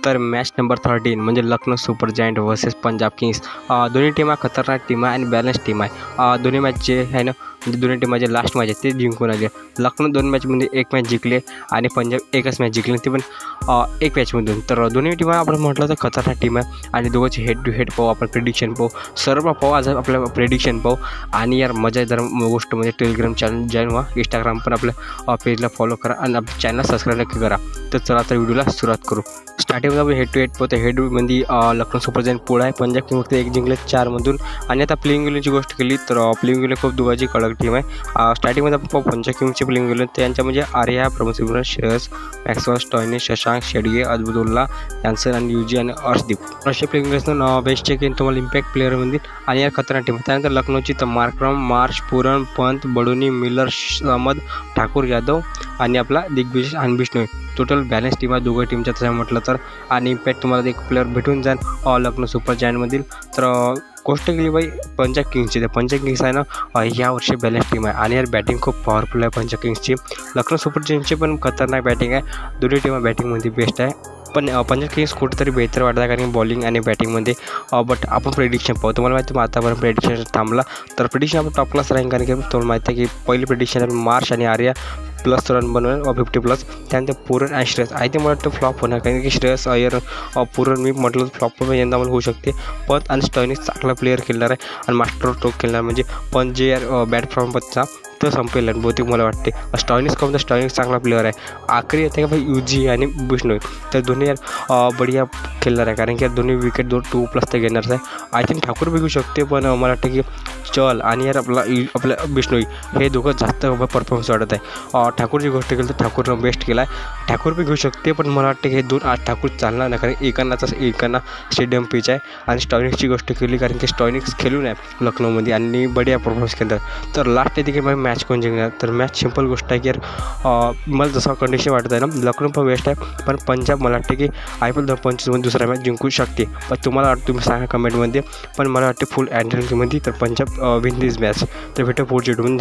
तर match number 13 म्हणजे Lucknow super giant versus Punjab Kings. दोन्ही टीमा खतरनाक टीम आहे आणि बॅलन्स टीम आहे। दोन्ही मॅच जे आहे ना म्हणजे दोन्ही टीमाचे लास्ट मॅच आहे ते जिंकून आले। लखनौ 2 मॅचमध्ये 1 मॅच जिंकले आणि पंजाब एकच मॅच जिंकले, ते पण 1 मॅचमधून। तर दोन्ही टीमा आपण म्हटलं तर खतरनाक टीम आहे आणि दोघांचे हेड टू हेड पाहू, आपण प्रेडिक्शन पाहू, सर्व पाहू, आज आपल्या प्रेडिक्शन पाहू। आणि यार मजा जर गोष्ट म्हणजे टेलिग्राम चॅनल जॉईन व्हा, इंस्टाग्राम पण आपल्या पेजला फॉलो करा आणि आपल्या चॅनलला सबस्क्राईब नक्की करा। तर चला तर व्हिडिओला सुरुवात करू। स्टार्टिंगला आपण हेड टू हेड पाहतो। हेड मध्ये लखनौ सुपर जायंट पुढे आहे, पंजाब किंग फक्त 1 जिंकले 4 मधून। आणि आता प्लेइंग 11ची गोष्ट केली तर प्लेइंग 11 खूप दोघांची कडक टीम आहे। स्टार्टिंगमध्ये आपण पाहू पंजाब किंगची प्लेइंग 11 त्यांच्या म्हणजे Arya, Pramod, Shreyas, Maxwell, Stoinis, Shashank, Shedge, Azmatullah, Jansen आणि युजी आणि अर्शदीप। अशा प्लेइंग 11 बेस्ट चेक तुम्हाला इम्पॅक्ट प्लेअरमध्ये आणि या खतरनाक टीम। त्यानंतर लखनौची तर मार्करम, मार्श, पुरन, पंत, बडोनी, मिलर, अहमद, ठाकूर, यादव आणि आपला दिग्विजय आणि बिश्नोई। टोटल बॅलन्स टीम आहे दोघं टीमच्या तसं म्हटलं तर। आणि इम्पॅक्ट तुम्हाला एक प्लेअर भेटून जाईल लखनौ सुपर जायंटमधील। तर गोष्ट केली बाई पंजाब किंग्सची, तर पंजाब किंग्स आहे ना यावर्षी बॅलन्स टीम आहे आणि यार बॅटिंग खूप पॉवरफुल आहे पंजाब किंग्सची। लखनौ सुपर जायंटची पण खतरनाक बॅटिंग आहे, दोन्ही टीम बॅटिंगमध्ये बेस्ट आहे। पण पंजाब किंग्स कुठेतरी बेहतर वाटत आहे कारण बॉलिंग आणि बॅटिंगमध्ये। बट आपण प्रेडिक्शन पाहू, तुम्हाला माहिती आहे आतापर्यंत प्रेडिक्शन थांबला तर प्रेडिक्शन आपण टॉप क्लास राहील कारण की तुम्हाला माहिती आहे की पहिली प्रेडिक्शन मार्श आणि आर्या प्लस रन बनवेल 50+। त्यानंतर पुरन आणि श्रेयस आहे ते मला वाटतं फ्लॉप होणार कारण की श्रेयस अय्यर पुरन मी म्हटलं फ्लॉप पण यंदा मला होऊ शकते। पंत आणि स्टॉयनिस चांगला प्लेअर खेळणार आहे आणि मास्टर स्ट्रोक खेळणार म्हणजे पण जे यार बॅट फ्रॉम पतचा तो संपेल बहुतेक मला वाटते। स्टॉयनिस कम तर स्टॉयनिस चांगला प्लेअर आहे। आखरी येते का भाई युजी आणि बिश्नोई, तर दोन्ही यार बढिया खेळणार आहे कारण की दोन्ही विकेट 2+ ते घेणारच आहे। आय थिंक ठाकूर बी घेऊ शकते पण मला वाटतं की चल आणि यार आपल्या बिश्नोई हे दोघं जास्त परफॉर्मन्स वाटत आहे। ठाकूरची गोष्ट केली तर ठाकूरनं बेस्ट केला आहे, ठाकूर बी घेऊ शकते पण मला वाटतं की हे 2 आज ठाकूर चालणार नाही कारण एकांना स्टेडियम पिच आहे। आणि स्टॉयनिक्सची गोष्ट केली कारण की स्टॉयनिक्स खेळून आहे लखनौमध्ये आणि बढिया परफॉर्मन्स केला। तर लास्ट येते की मॅच कोण जिंकणार, तर मॅच सिंपल गोष्ट आहे की यार मला जसं कंडिशन वाटत आहे ना लखनौ पण बेस्ट आहे पण पंजाब मला वाटते की IPL 2025 दुसरा मॅच जिंकू शकते। पण तुम्हाला वाटतं तुम्ही सांगा कमेंटमध्ये, पण मला वाटते फुल अँडरमध्ये तर पंजाब विन दिस मॅच। तर भेटू पुढच्या व्हिडिओमध्ये।